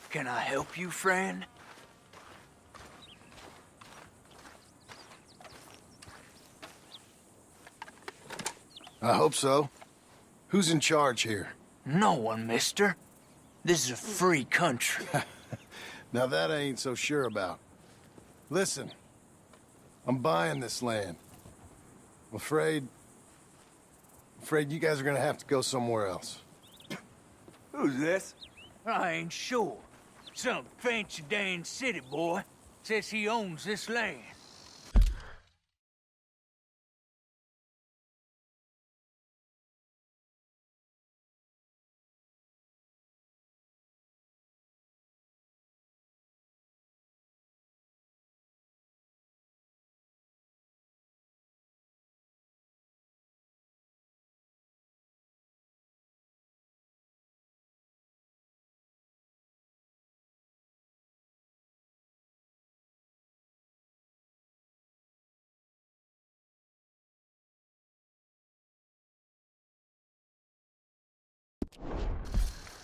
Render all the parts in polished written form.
Can I help you, friend? I hope so. Who's in charge here? No one, mister. This is a free country. Now that I ain't so sure about. Listen, I'm buying this land. I'm afraid you guys are gonna have to go somewhere else. Who's this? I ain't sure. Some fancy Dan city boy says he owns this land.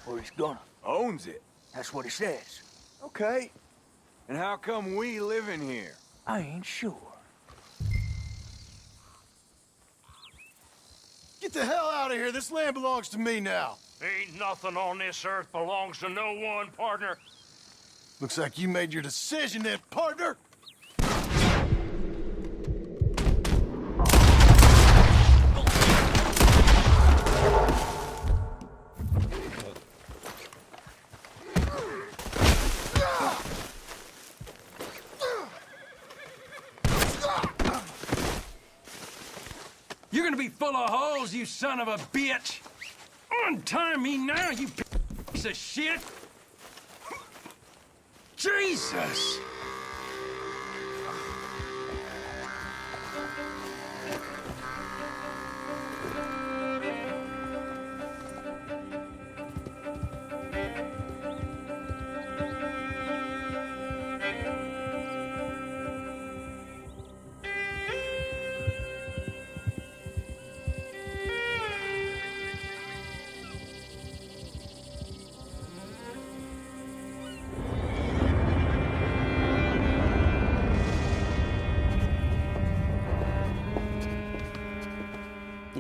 Or he's gonna. Owns it. That's what he says. Okay. And how come we live in here? I ain't sure. Get the hell out of here! This land belongs to me now! Ain't nothing on this earth belongs to no one, partner. Looks like you made your decision then, partner! You're gonna be full of holes, you son of a bitch! Untie me now, you piece of shit! Jesus!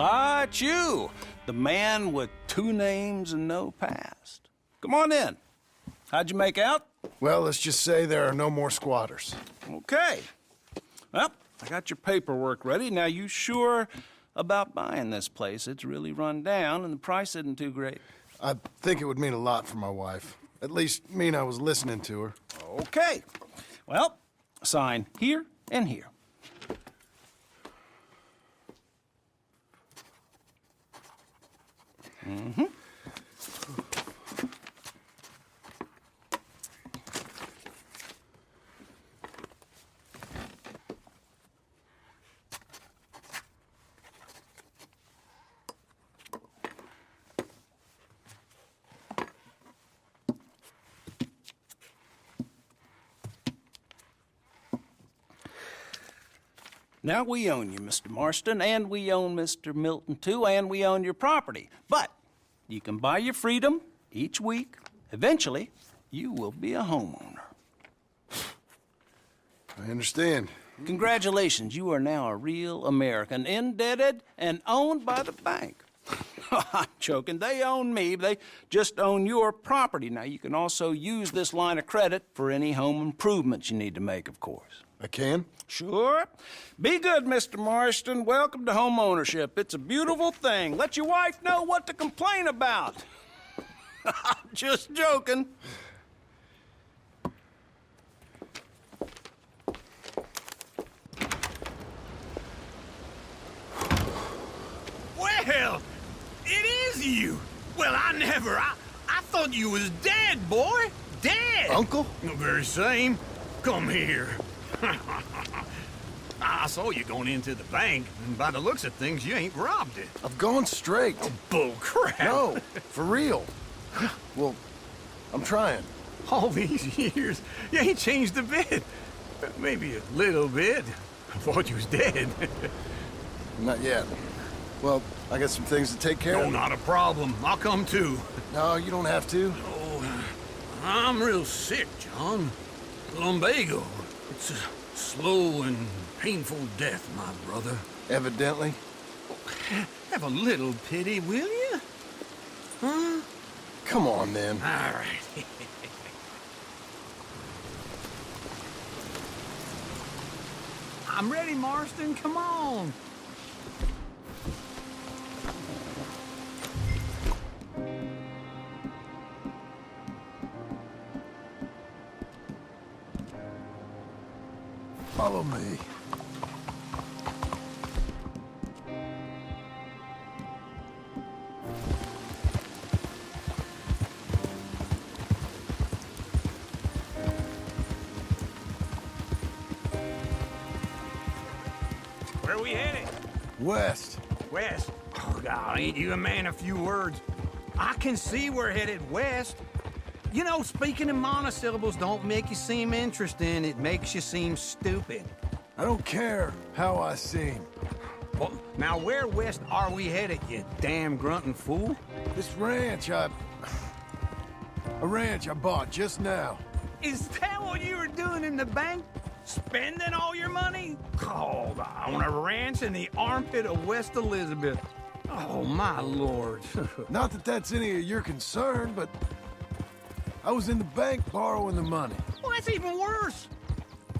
Ah, it's you, the man with 2 names and no past. Come on in. How'd you make out? Well, let's just say there are no more squatters. Okay. Well, I got your paperwork ready. Now, you sure about buying this place? It's really run down, and the price isn't too great. I think it would mean a lot for my wife. At least mean I was listening to her. Okay. Well, sign here and here. Mm-hmm. Now, we own you, Mr. Marston, and we own Mr. Milton, too, and we own your property. But you can buy your freedom each week. Eventually, you will be a homeowner. I understand. Congratulations, you are now a real American, indebted and owned by the bank. I'm joking. They own me. They just own your property. Now, you can also use this line of credit for any home improvements you need to make, of course. I can? Sure. Be good, Mr. Marston. Welcome to home ownership. It's a beautiful thing. Let your wife know what to complain about. Just joking. Well, it is you. Well, I thought you was dead, boy. Dead. Uncle? The very same. Come here. I saw you going into the bank, and by the looks of things, you ain't robbed it. I've gone straight. Bull crap. No, for real. Well, I'm trying. All these years, you ain't changed a bit. Maybe a little bit. I thought you was dead. Not yet. Well, I got some things to take care No, of. not a problem. I'll come too. No, you don't have to. Oh, I'm real sick, John. Lumbago. It's a slow and painful death, my brother. Evidently. Have a little pity, will you? Huh? Come on, then. All right. I'm ready, Marston. Come on. Follow me. Where we headed? West. West. Oh, God, ain't you a man of few words? I can see we're headed west. You know, speaking in monosyllables don't make you seem interesting. It makes you seem stupid. I don't care how I seem. Well, now where west are we headed, you damn grunting fool? This ranch a ranch I bought just now. Is that what you were doing in the bank? Spending all your money? Oh, on a ranch in the armpit of West Elizabeth. Oh, my lord. Not that that's any of your concern, but I was in the bank borrowing the money. Well, that's even worse.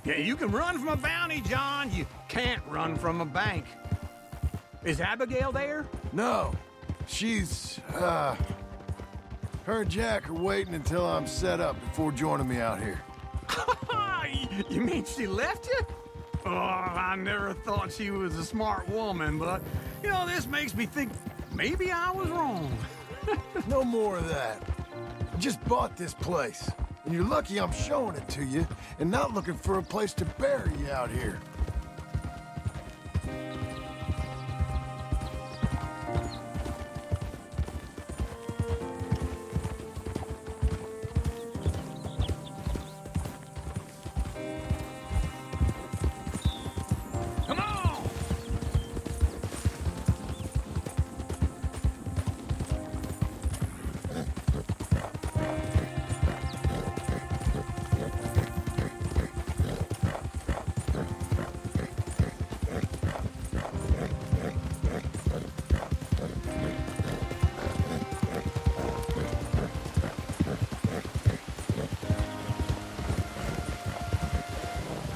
Yeah, you can run from a bounty, John. You can't run from a bank. Is Abigail there? No, she's, her and Jack are waiting until I'm set up before joining me out here. You mean she left you? Oh, I never thought she was a smart woman, but, you know, this makes me think maybe I was wrong. No more of that. I just bought this place, and you're lucky I'm showing it to you and not looking for a place to bury you out here. Come on!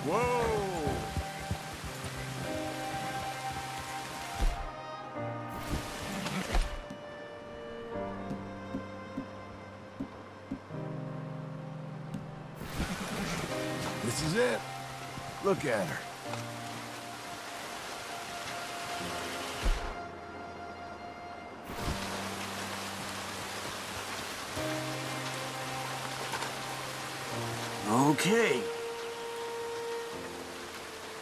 Whoa! This is it. Look at her. Okay.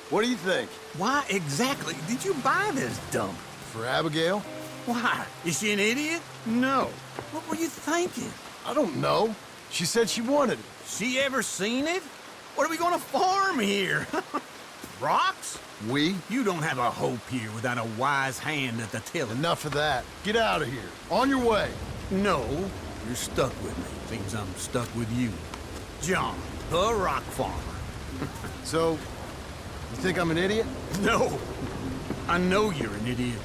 What do you think? Why exactly did you buy this dump? For Abigail? Why? Is she an idiot? No. What were you thinking? I don't know. She said she wanted it. She ever seen it? What are we gonna farm here? Rocks? We? You don't have a hope here without a wise hand at the tiller. Enough of that. Get out of here. On your way. No, you're stuck with me. Seems I'm stuck with you. John, the rock farmer. So, you think I'm an idiot? No, I know you're an idiot.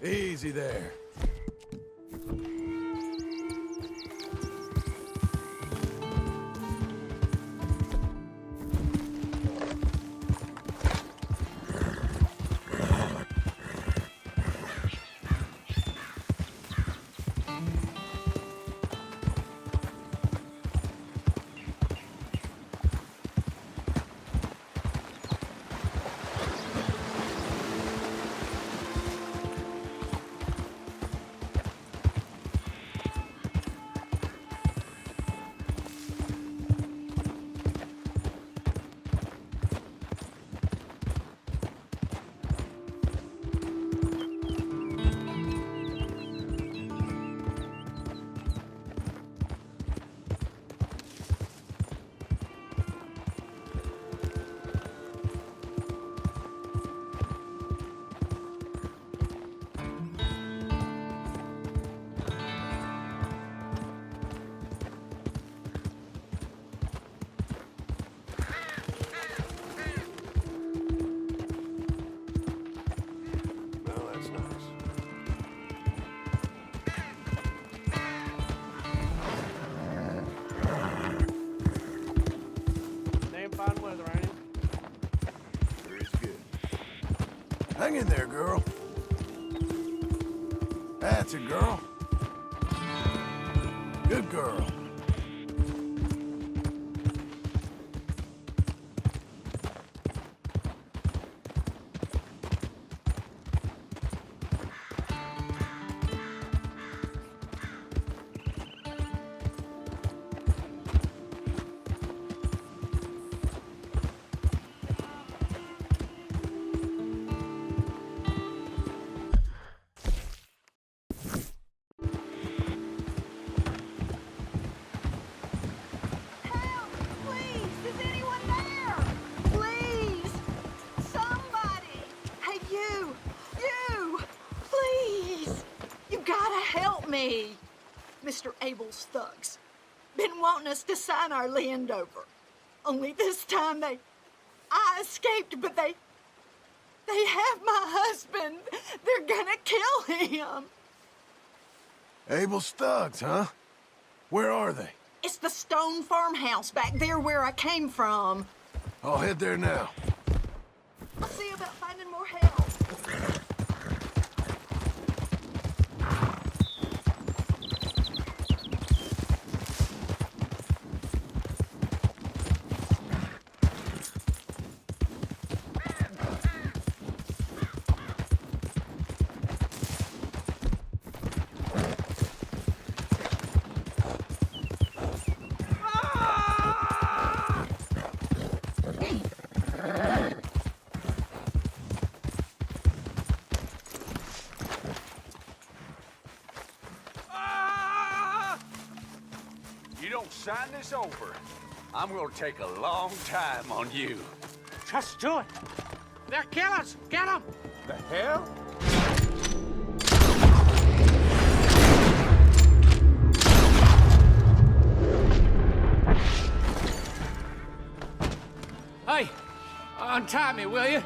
Easy there. Well, that's nice. Damn fine weather, ain't it? Sure is good. Hang in there, girl. That's a girl. Good girl. Help! Please! Is anyone there? Please! Somebody! Hey, you! You! Please! You gotta help me! Mr. Abel's thugs. Been wanting us to sign our land over. Only this time I escaped, but they have my husband. They're gonna kill him. Abel's thugs, huh? Where are they? It's the stone farmhouse back there where I came from. I'll head there now. I'll see about finding more help. You don't sign this over, I'm gonna take a long time on you. Just do it. They're killers. Get them. The hell? Hey, untie me, will you?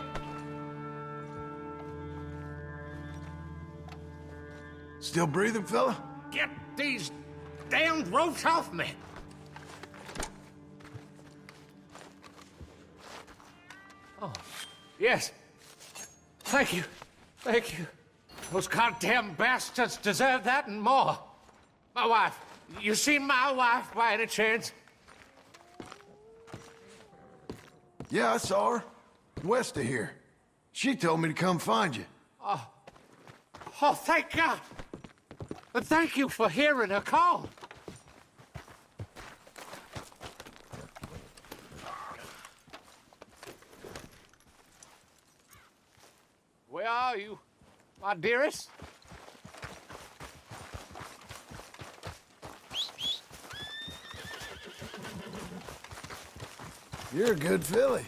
Still breathing, fella? Get these damned ropes off me. Oh, yes. Thank you. Thank you. Those goddamn bastards deserve that and more. My wife. You seen my wife by any chance? Yeah, I saw her. West of here. She told me to come find you. Oh, thank God. But thank you for hearing her call. Where are you? my dearest. You're a good filly.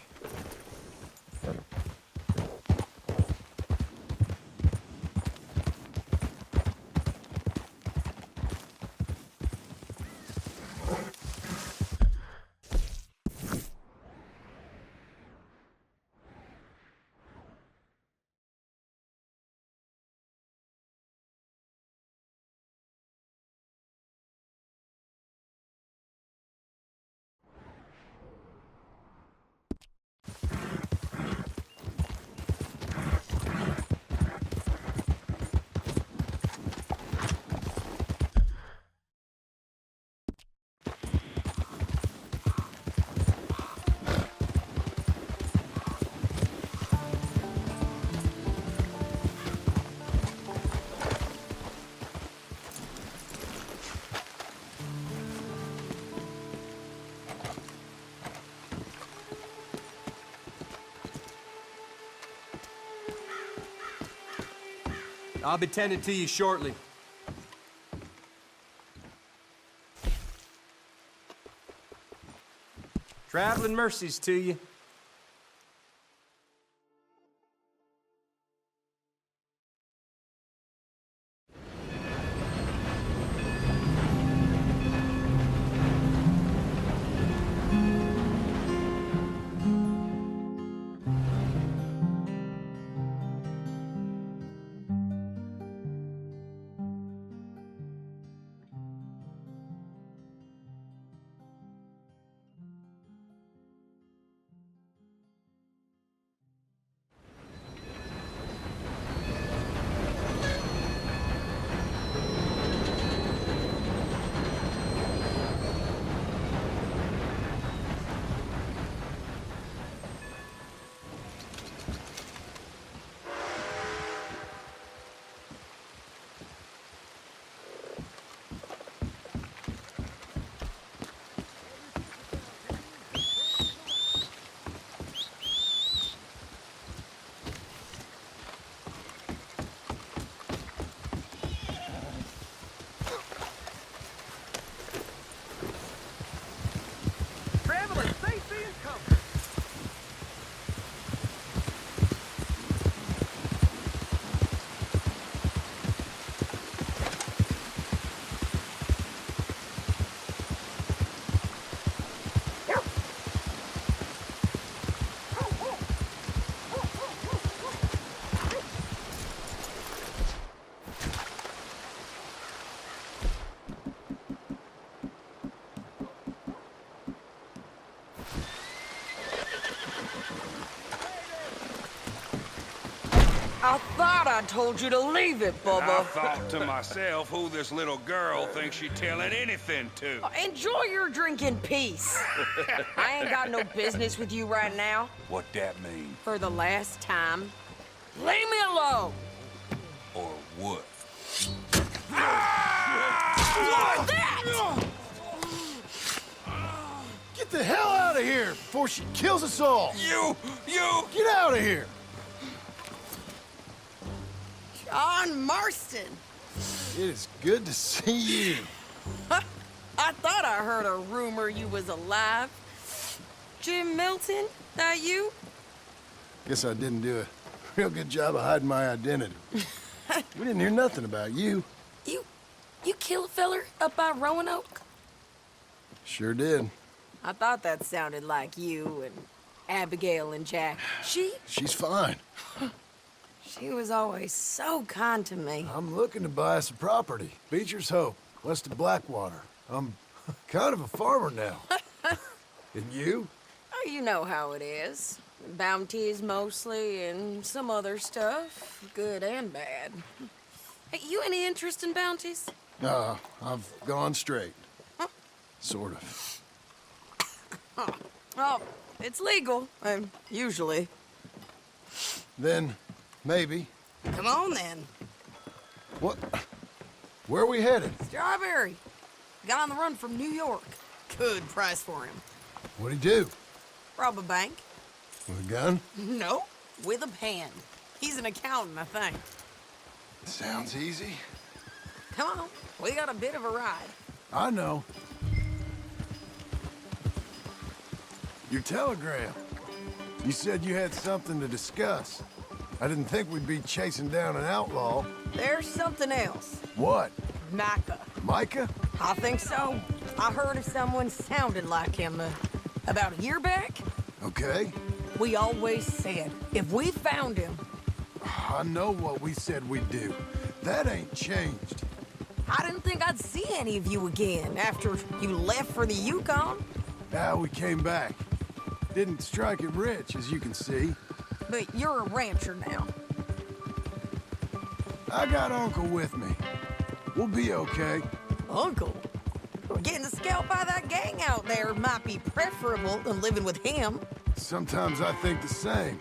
I'll be tending to you shortly. Traveling mercies to you. I thought I told you to leave it, Bubba. I thought to myself, who this little girl thinks she's telling anything to. Enjoy your drink in peace. I ain't got no business with you right now. What that mean? For the last time, leave me alone. Or what? Like that! Get the hell out of here before she kills us all! You! Get out of here! John Marston. It is good to see you. I thought I heard a rumor you was alive. Jim Milton, that you? Guess I didn't do a real good job of hiding my identity. We didn't hear nothing about you. You kill a feller up by Roanoke? Sure did. I thought that sounded like you and Abigail and Jack. She's fine. She was always so kind to me. I'm looking to buy some property. Beecher's Hope, west of Blackwater. I'm kind of a farmer now. And you? Oh, you know how it is. Bounties mostly, and some other stuff, good and bad. Hey, you any interest in bounties? I've gone straight. Sort of. Oh, it's legal, usually. Then, maybe. Come on, then. What? Where are we headed? Strawberry. Got on the run from New York. Good price for him. What'd he do? Rob a bank? With a gun? No, with a pen. He's an accountant, I think. Sounds easy. Come on, we got a bit of a ride. I know. Your telegram. You said you had something to discuss. I didn't think we'd be chasing down an outlaw. There's something else. What? Micah. Micah? I think so. I heard of someone sounding like him about a year back. Okay. We always said, if we found him... I know what we said we'd do. That ain't changed. I didn't think I'd see any of you again after you left for the Yukon. Now we came back. Didn't strike it rich, as you can see. But you're a rancher now. I got Uncle with me. We'll be okay. Uncle? Getting scalped by that gang out there might be preferable than living with him. Sometimes I think the same.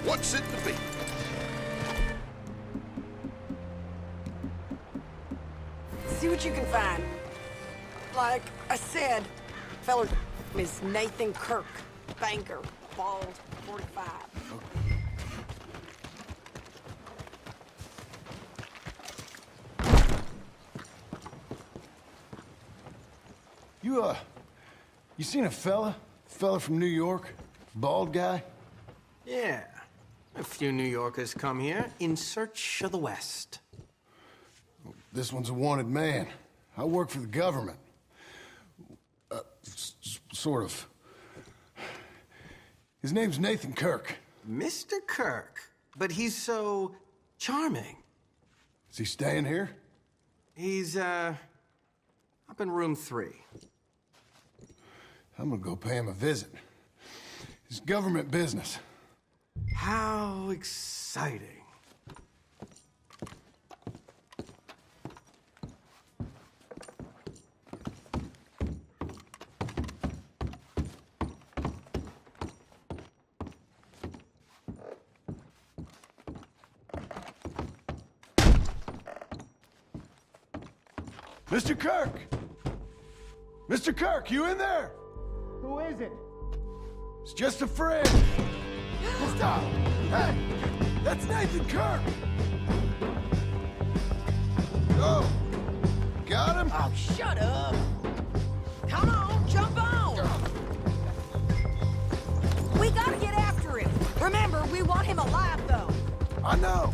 What's it to be? See what you can find. Like I said, feller is Nathan Kirk, banker, bald, 45. You seen a fella? Fella from New York? Bald guy? Yeah. A few New Yorkers come here in search of the West. This one's a wanted man. I work for the government. Sort of. His name's Nathan Kirk. Mr. Kirk? But he's so charming. Is he staying here? He's, up in room 3. I'm gonna go pay him a visit. It's government business. How exciting. Mr. Kirk! Mr. Kirk, you in there? Who is it? It's just a friend. Stop! Hey! That's Nathan Kirk! Oh! Got him? Oh, shut up! Come on, jump on! We gotta get after him. Remember, we want him alive, though. I know.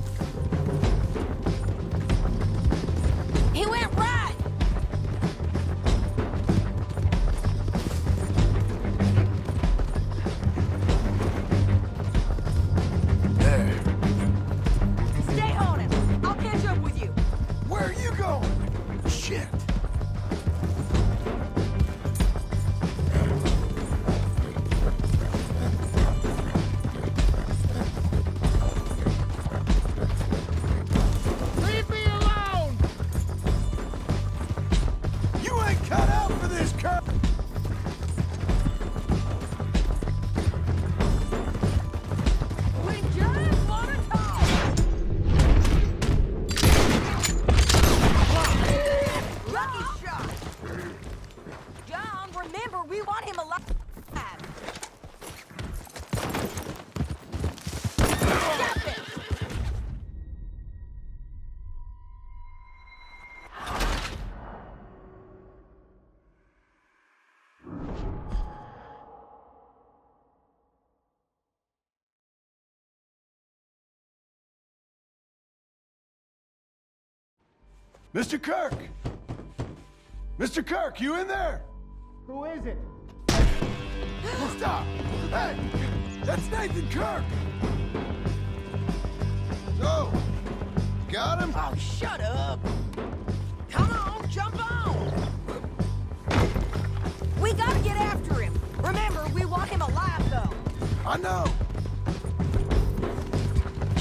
He went right. Stay on him. I'll catch up with you. Where are you going? Shit. Leave me alone! You ain't cut out for this, Kirk! We just want to talk. Lucky shot. John, remember, we want him alive. Stop it. Mr. Kirk! Mr. Kirk, you in there? Who is it? Stop! Hey! That's Nathan Kirk! So, got him? Oh, shut up. Come on, jump on. I know.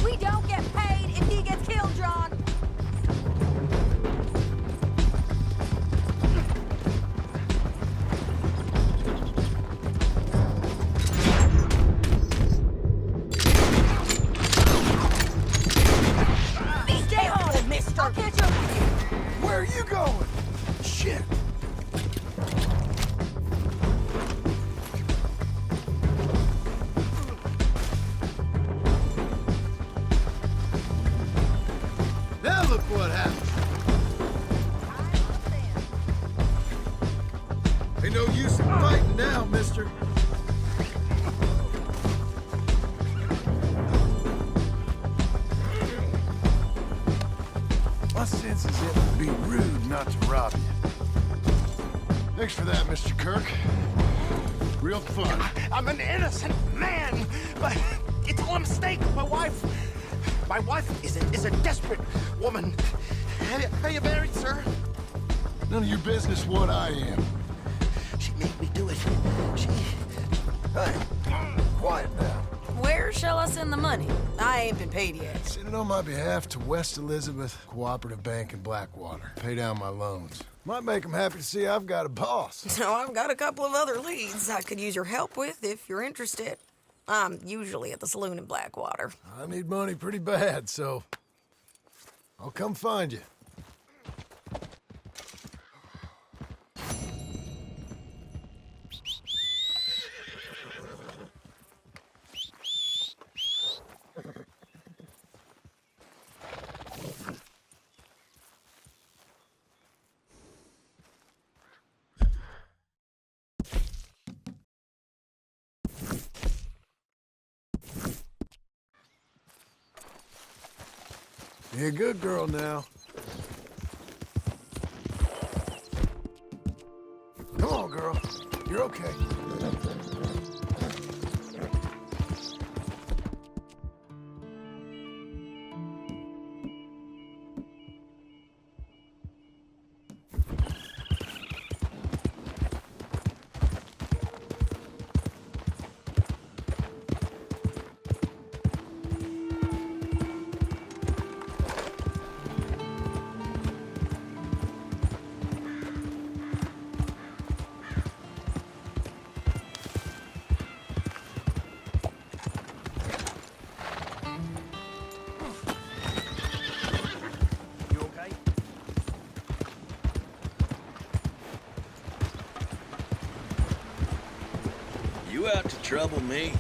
We don't get paid if he gets killed, John. Stay on it, mister. I'll catch up with you. Where are you going? Shit. Now look what happened. Ain't no use in fighting now, mister. My sense is it would be rude not to rob you. Thanks for that, Mr. Kirk. Real fun. I'm an innocent man, but it's all a mistake. My wife is a desperate woman. Are you married, sir? None of your business what I am. She made me do it. Hey, quiet now. Where shall I send the money? I ain't been paid yet. Send it on my behalf to West Elizabeth Cooperative Bank in Blackwater. Pay down my loans. Might make them happy to see I've got a boss. So I've got a couple of other leads I could use your help with if you're interested. I'm usually at the saloon in Blackwater. I need money pretty bad, so I'll come find you. Be a good girl now. Come on, girl. You're okay. You out to trouble me?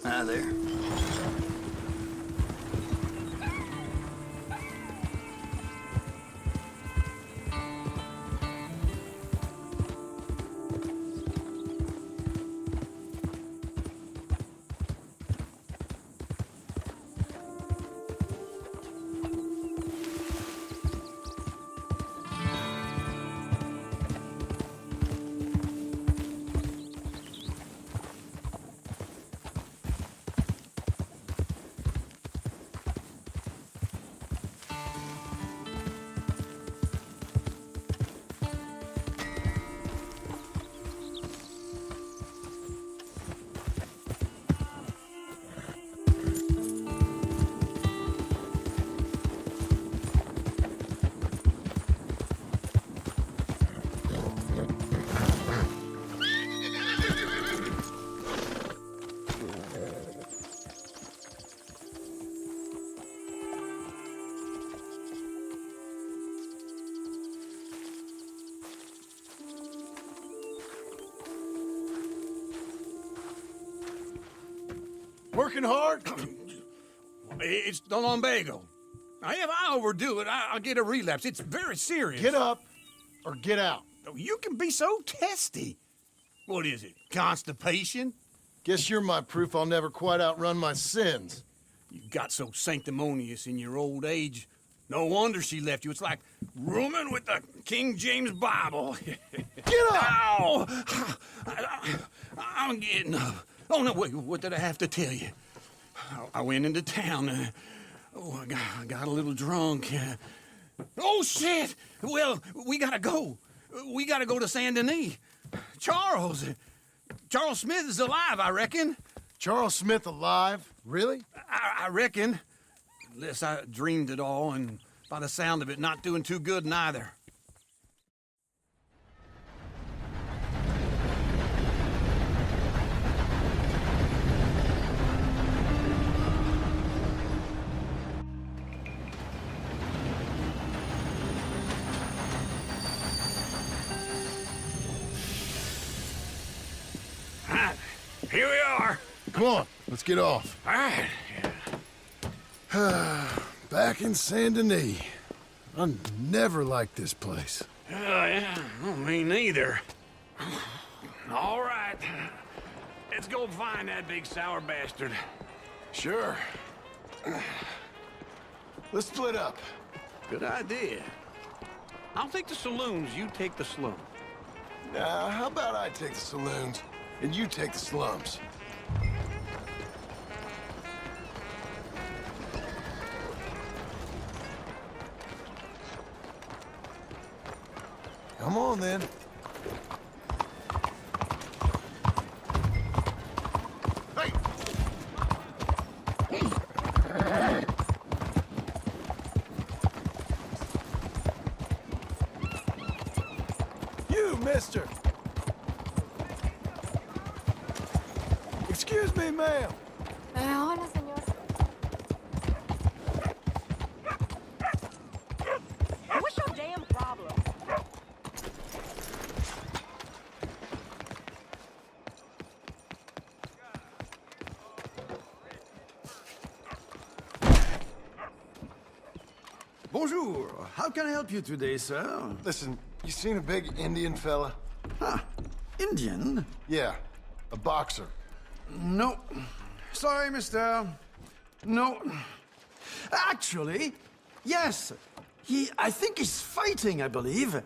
Hi there. Working hard? It's the lumbago. Now, if I overdo it, I'll get a relapse. It's very serious. Get up or get out. You can be so testy. What is it, constipation? Guess you're my proof I'll never quite outrun my sins. You got so sanctimonious in your old age. No wonder she left you. It's like rooming with the King James Bible. Get up! Ow! I'm getting up. Oh, no, wait, what did I have to tell you? I went into town. I got a little drunk. Oh, shit! Well, we gotta go. We gotta go to Saint Denis. Charles Smith is alive, I reckon. Charles Smith alive? Really? I reckon. Unless I dreamed it all, and by the sound of it, not doing too good neither. Here we are. Come on, let's get off. All right. Back in Saint Denis. I never liked this place. Yeah, well, me neither. All right. Let's go find that big sour bastard. Sure. Let's split up. Good idea. I'll take the saloons, you take the slum. Now, how about I take the saloons and you take the slums? Come on, then. Hey! You, mister! Excuse me, ma'am. Hola, señor. What's your damn problem? Bonjour. How can I help you today, sir? Listen, you seen a big Indian fella? Ah, Indian? Yeah, a boxer. No. Sorry, mister. No. Actually, yes. I think he's fighting, I believe.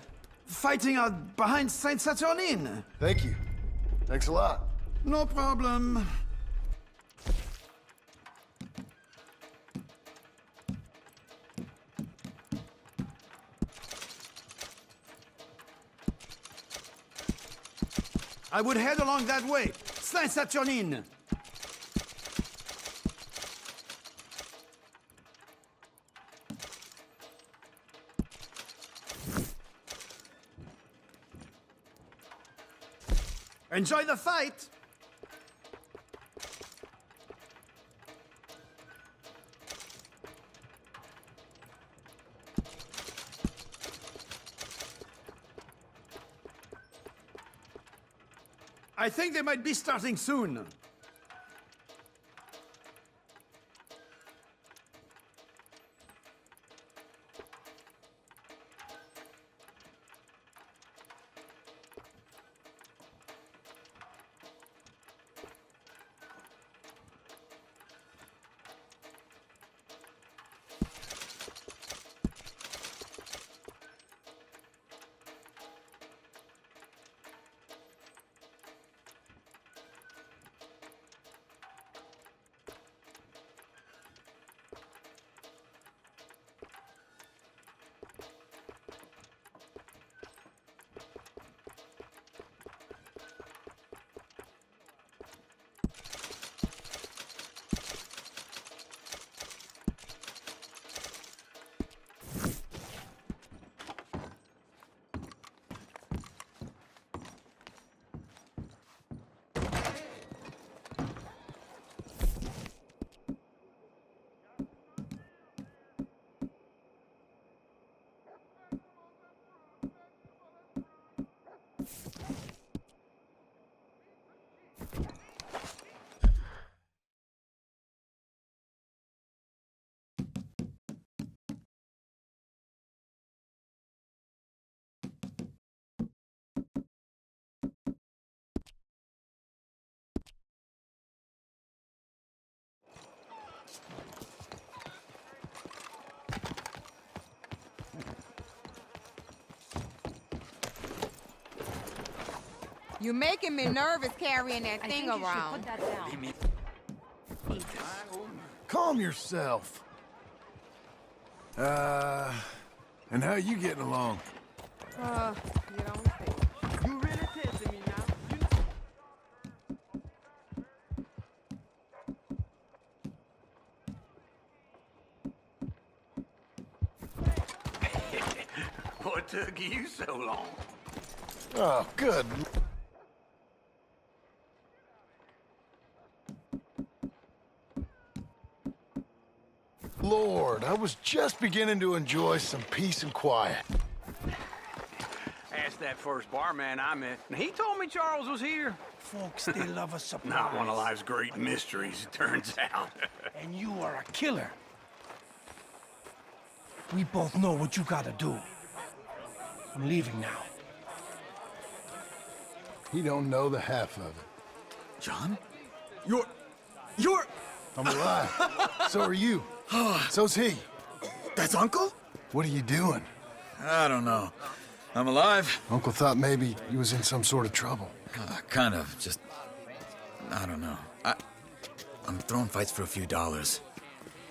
Fighting out behind Saint Saturnin. Thank you. Thanks a lot. No problem. I would head along that way. Saint Saturnin. Enjoy the fight. I think they might be starting soon. You're making me nervous carrying that thing around. Calm yourself. And how you getting along? You don't say. You really testing me now? What took you so long? Oh, good. Lord, I was just beginning to enjoy some peace and quiet. Asked that first barman I met, and he told me Charles was here. Folks, they love a surprise. Not one of life's great mysteries, it turns out. And you are a killer. We both know what you gotta do. I'm leaving now. He don't know the half of it. John? I'm alive. So are you. So's he. That's Uncle? What are you doing? I don't know. I'm alive. Uncle thought maybe you was in some sort of trouble. Kind of. Just... I don't know. I'm throwing fights for a few dollars.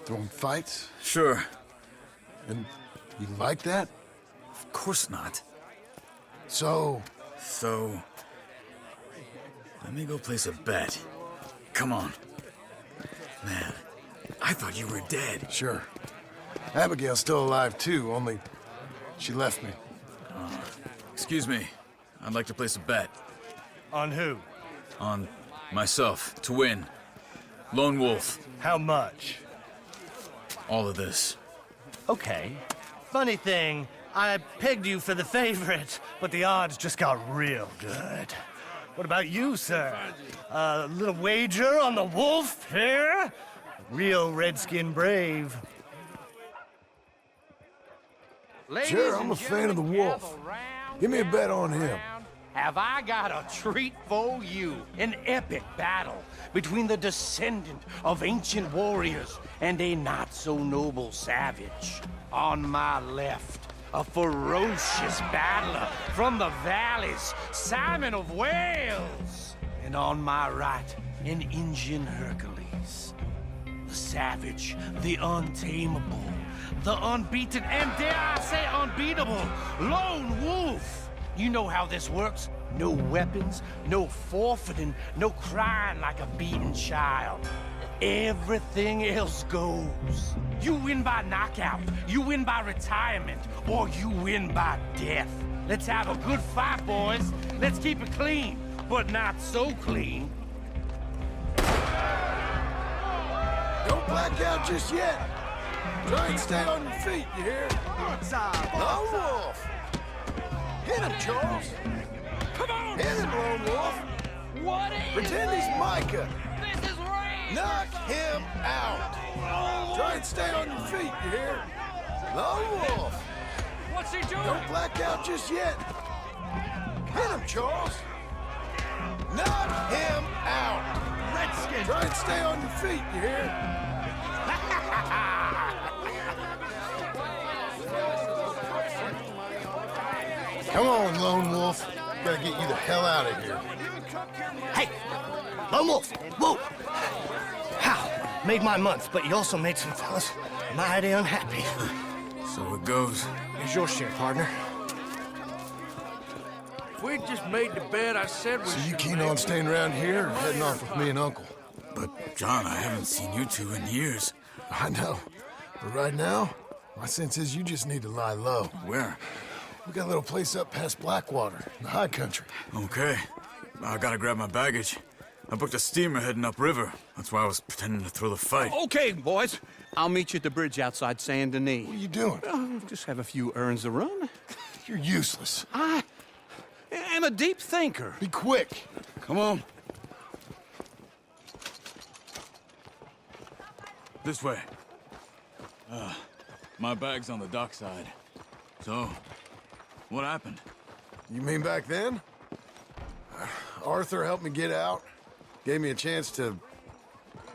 Throwing fights? Sure. And you like that? Of course not. So... Let me go place a bet. Come on. Man, I thought you were dead. Sure. Abigail's still alive, too, only she left me. Excuse me. I'd like to place a bet. On who? On myself, to win. Lone Wolf. How much? All of this. Okay. Funny thing, I pegged you for the favorite, but the odds just got real good. What about you, sir? A little wager on the wolf here? Real redskin brave. Sure, I'm a fan of the wolf. Give me a bet on him. Have I got a treat for you? An epic battle between the descendant of ancient warriors and a not-so-noble savage. On my left, a ferocious battler from the valleys, Simon of Wales. And on my right, an Indian Hercules. The savage, the untamable, the unbeaten, and dare I say unbeatable, Lone Wolf. You know how this works. No weapons, no forfeiting, no crying like a beaten child. Everything else goes. You win by knockout, you win by retirement, or you win by death. Let's have a good fight, boys. Let's keep it clean, but not so clean. Don't black out just yet. Try and stay on your feet, you hear? Lone Wolf! Hit him, Charles! Come on! Hit him, Lone Wolf! What is Pretend he's Micah! This is rain! Knock him out! Try and stay on your feet, you hear? Lone Wolf! What's he doing? Don't black out just yet! Hit him, Charles! Knock him out! Redskin! Try and stay on your feet, you hear? Come on, Lone Wolf. Gotta get you the hell out of here. Hey! Lone Wolf! Whoa! How? Made my month, but you also made some fellas mighty unhappy. So it goes. Here's your share, partner. If we just made the bed I said we So you keen on staying around here or heading off with me and Uncle? But, John, I haven't seen you two in years. I know. But right now, my sense is you just need to lie low. Where? We got a little place up past Blackwater, in the high country. Okay. I gotta grab my baggage. I booked a steamer heading upriver. That's why I was pretending to throw the fight. Okay, boys. I'll meet you at the bridge outside Saint Denis. What are you doing? Just have a few errands to run. You're useless. I am a deep thinker. Be quick. Come on. This way. My bag's on the dockside. So, what happened? You mean back then? Arthur helped me get out. Gave me a chance to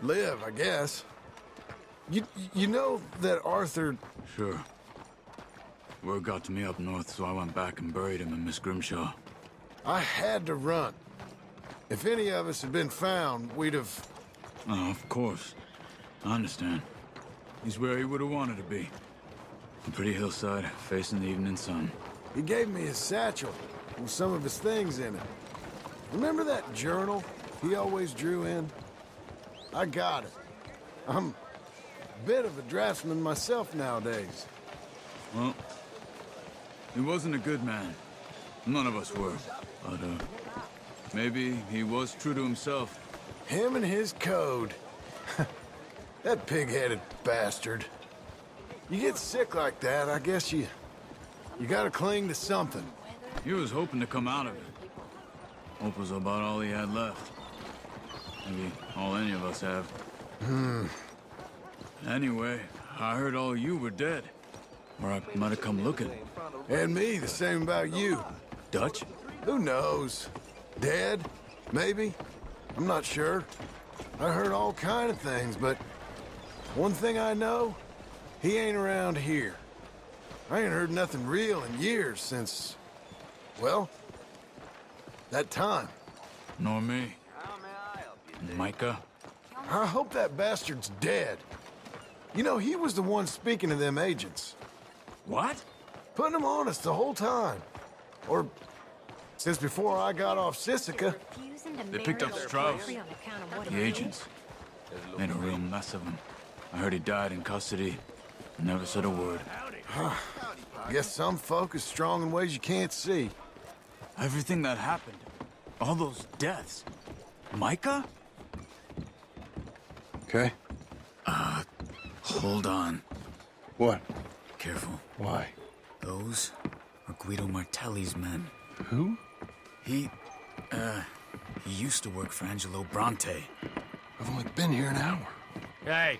live, I guess. You know that Arthur... Sure. Word got to me up north, so I went back and buried him in Miss Grimshaw. I had to run. If any of us had been found, we'd have... Oh, of course. I understand. He's where he would have wanted to be. A pretty hillside, facing the evening sun. He gave me his satchel with some of his things in it. Remember that journal he always drew in? I got it. I'm a bit of a draftsman myself nowadays. Well, he wasn't a good man. None of us were. But, maybe he was true to himself. Him and his code. That pig-headed bastard. You get sick like that, I guess you gotta cling to something. He was hoping to come out of it. Hope was about all he had left. Maybe all any of us have. Anyway, I heard all you were dead. Or I might have come looking. And me, the same about you. Dutch? Who knows? Dead? Maybe? I'm not sure. I heard all kind of things, but one thing I know, he ain't around here. I ain't heard nothing real in years since, well, that time. Nor me. Micah? I hope that bastard's dead. You know, he was the one speaking to them agents. What? Putting them on us the whole time. Or since before I got off Sisika. They picked up Strauss. The agents. Made a real mess of him. I heard he died in custody. Never said a word. Guess some folk is strong in ways you can't see. Everything that happened. All those deaths. Micah? Okay. Hold on. What? Careful. Why? Those are Guido Martelli's men. Who? He used to work for Angelo Bronte. I've only been here an hour. Hey.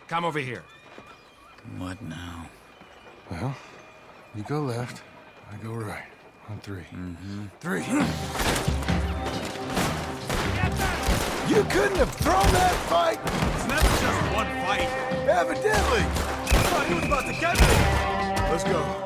Come over here. What now? Well, you go left, I go right. On three. Three. You couldn't have thrown that fight! It's never just one fight. Evidently! I thought he was about to get me. Let's go.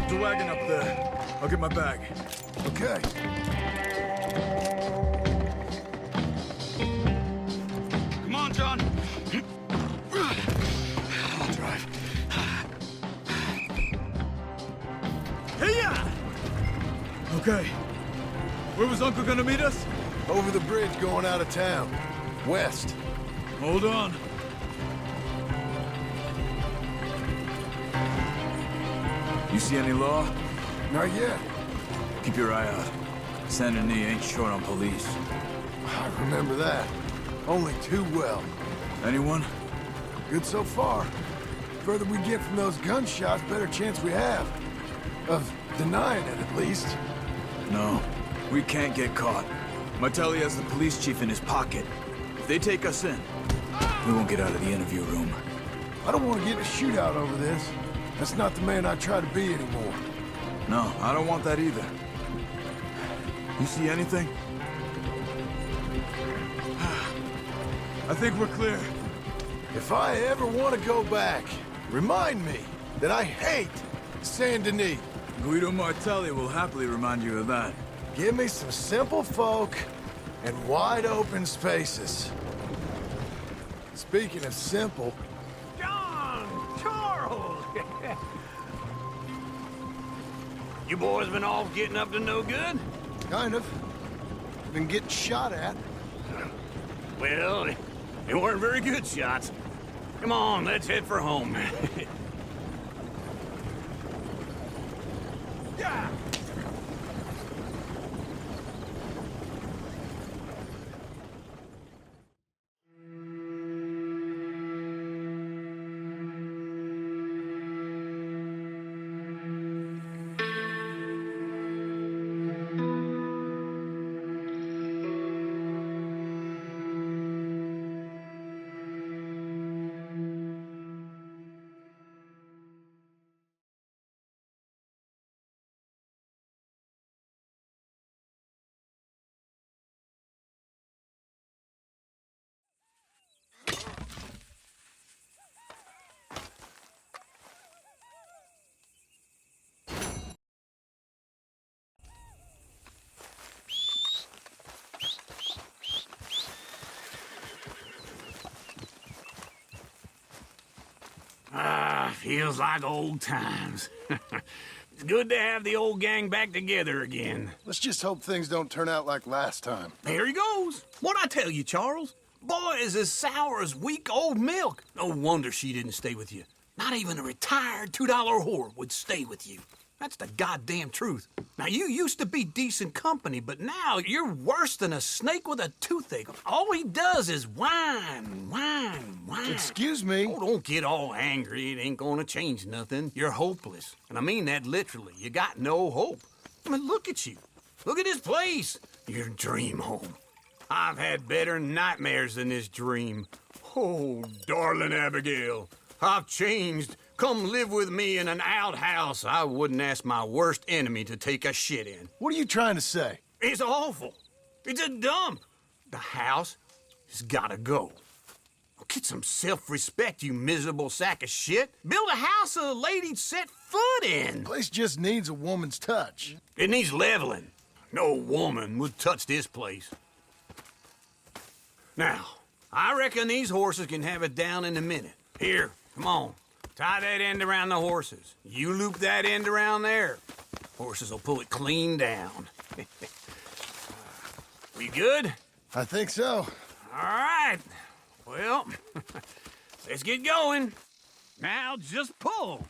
The wagon up there. I'll get my bag. Okay. Come on, John. I'll drive. Hey-ya! Okay. Where was Uncle gonna meet us? Over the bridge going out of town. West. Hold on. You see any law? Not yet. Keep your eye out. Saint Denis ain't short on police. I remember that. Only too well. Anyone? Good so far. Further we get from those gunshots, better chance we have. Of denying it, at least. No. We can't get caught. Martelli has the police chief in his pocket. If they take us in, we won't get out of the interview room. I don't want to get in a shootout over this. That's not the man I try to be anymore. No, I don't want that either. You see anything? I think we're clear. If I ever want to go back, remind me that I hate Saint Denis. Guido Martelli will happily remind you of that. Give me some simple folk and wide open spaces. Speaking of simple... John! Charles! You boys been off getting up to no good? Kind of. Been getting shot at. Well, they weren't very good shots. Come on, let's head for home. Yeah. Feels like old times. It's good to have the old gang back together again. Let's just hope things don't turn out like last time. There he goes. What'd I tell you, Charles? Boy is as sour as week-old milk. No wonder she didn't stay with you. Not even a retired $2 whore would stay with you. That's the goddamn truth. Now, you used to be decent company, but now you're worse than a snake with a toothache. All he does is whine, whine, whine. Excuse me? Oh, don't get all angry. It ain't gonna change nothing. You're hopeless. And I mean that literally. You got no hope. I mean, look at you. Look at this place. Your dream home. I've had better nightmares than this dream. Oh, darling Abigail, I've changed. Come live with me in an outhouse I wouldn't ask my worst enemy to take a shit in. What are you trying to say? It's awful. It's a dump. The house has gotta go. Get some self-respect, you miserable sack of shit. Build a house a lady'd set foot in. Place just needs a woman's touch. It needs leveling. No woman would touch this place. Now, I reckon these horses can have it down in a minute. Here, come on. Tie that end around the horses. You loop that end around there. Horses will pull it clean down. We good? I think so. All right. Well, let's get going. Now just pull.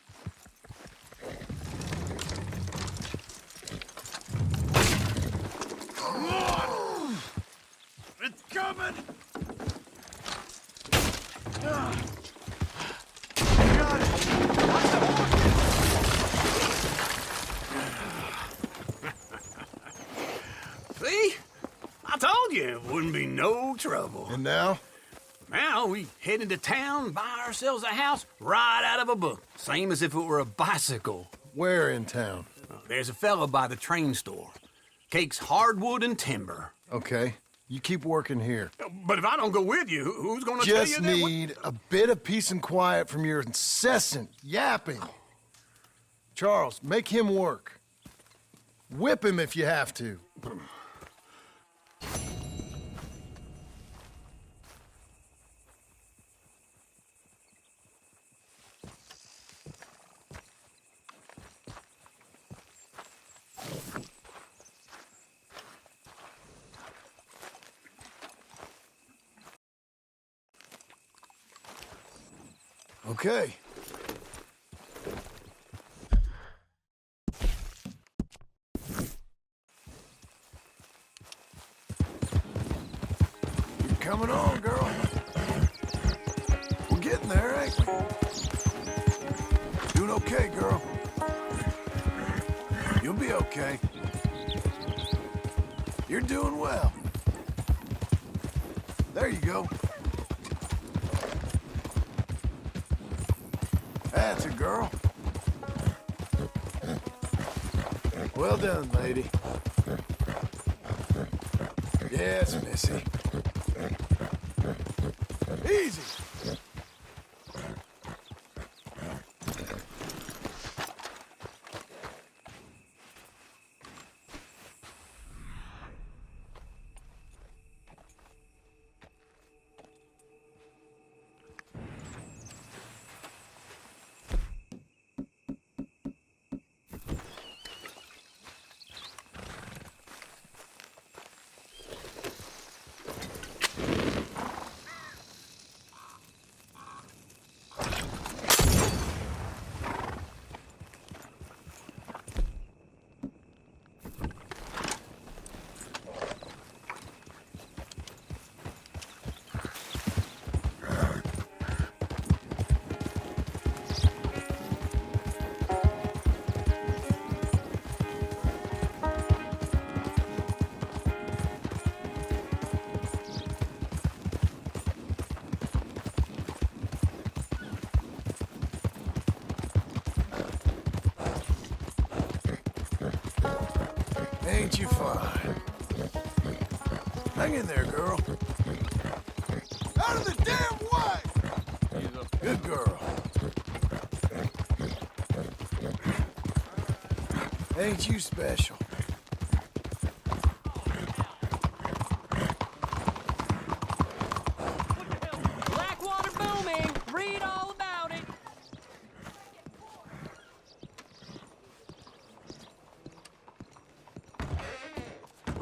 Come on! It's coming! Got it! Watch the horses! See? I told you it wouldn't be no trouble. And now? Now we head into town, buy ourselves a house right out of a book. Same as if it were a bicycle. Where in town? There's a fella by the train store. Cakes hardwood and timber. Okay. You keep working here. But if I don't go with you, who's gonna tell you Just that? need a bit of peace and quiet from your incessant yapping. Charles, make him work. Whip him if you have to. Okay. You're coming on, girl. We're getting there, ain't we? Doing okay, girl. You'll be okay. You're doing well. There you go. That's a girl. Well done, lady. Yes, Missy. Easy. Ain't you fine? Hang in there, girl. Out of the damn way! Good girl. Ain't you special? Blackwater booming. Read all about it.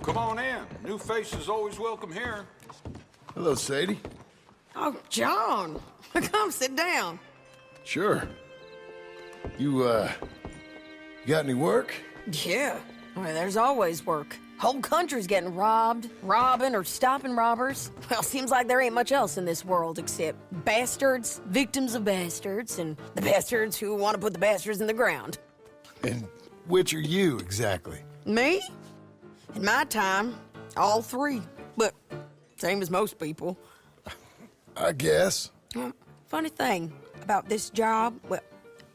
Come on in. New faces always welcome here. Hello, Sadie. Oh, John. Come sit down. Sure. You got any work? Yeah. Well, there's always work. Whole country's getting robbed, robbing, or stopping robbers. Well, seems like there ain't much else in this world except bastards, victims of bastards, and the bastards who want to put the bastards in the ground. And which are you, exactly? Me? In my time, all three. But same as most people. I guess. Funny thing about this job, well,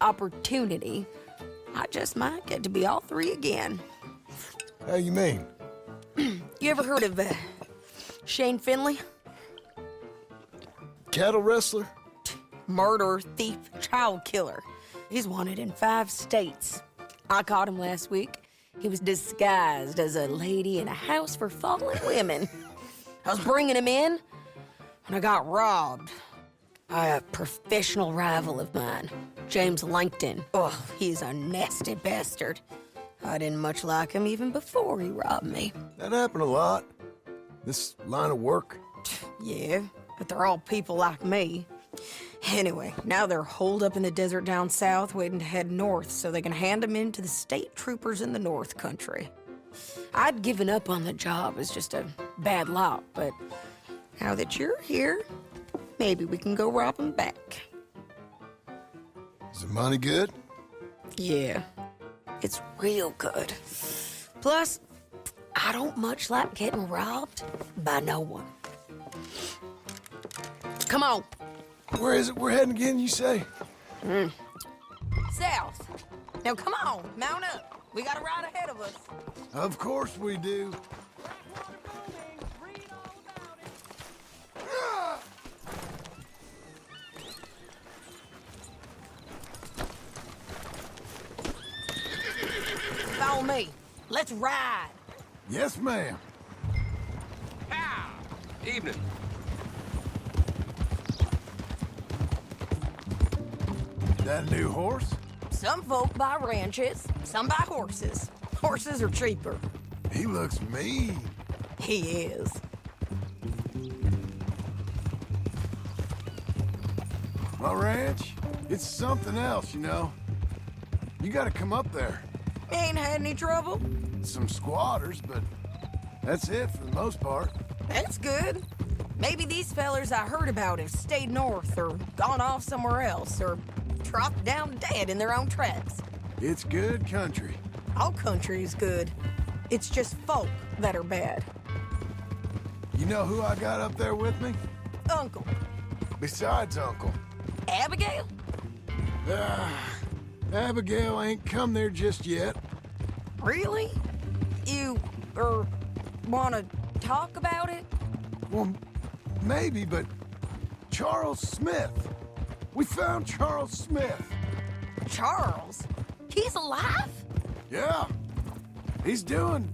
opportunity, I just might get to be all three again. How you mean? You ever heard of Shane Finley? Cattle wrestler? Murderer, thief, child killer. He's wanted in 5 states. I caught him last week. He was disguised as a lady in a house for fallen women. I was bringing him in when I got robbed by a professional rival of mine, James Langton. Oh, he's a nasty bastard. I didn't much like him even before he robbed me. That happened a lot. This line of work. Yeah, but they're all people like me. Anyway, now they're holed up in the desert down south, waiting to head north so they can hand them in to the state troopers in the north country. I'd given up on the job as just a bad lot, but now that you're here, maybe we can go rob them back. Is the money good? Yeah, it's real good. Plus, I don't much like getting robbed by no one. Come on. Where is it we're heading again, you say? South. Now come on, mount up. We got a ride ahead of us. Of course we do. Follow me. Let's ride. Yes, ma'am. Evening. That a new horse? Some folk buy ranches, some buy horses. Horses are cheaper. He looks mean. He is. My ranch? It's something else, you know. You gotta come up there. Ain't had any trouble? Some squatters, but that's it for the most part. That's good. Maybe these fellers I heard about have stayed north or gone off somewhere else or dropped down dead in their own tracks. It's good country. All country is good. It's just folk that are bad. You know who I got up there with me? Uncle. Besides Uncle. Abigail? Abigail ain't come there just yet. Really? You, wanna talk about it? Well, maybe, but Charles Smith. We found Charles Smith. Charles? He's alive? Yeah. He's doing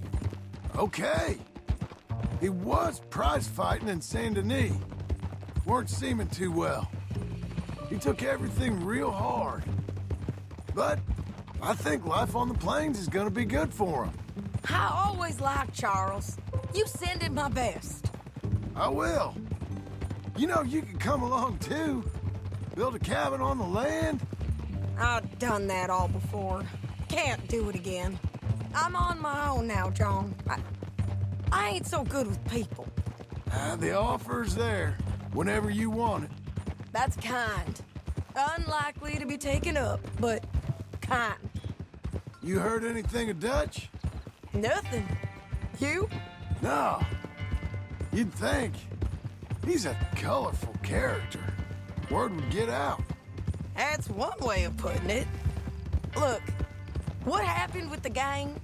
okay. He was prize fighting in Saint Denis. Weren't seeming too well. He took everything real hard. But I think life on the plains is gonna be good for him. I always liked Charles. You send him my best. I will. You know, you can come along too. Build a cabin on the land. I've done that all before. Can't do it again. I'm on my own now, John. I ain't so good with people. The offer's there whenever you want it. That's kind. Unlikely to be taken up, but kind. You heard anything of Dutch? Nothing. You? No. You'd think. He's a colorful character. Word would get out. That's one way of putting it. Look, what happened with the gang?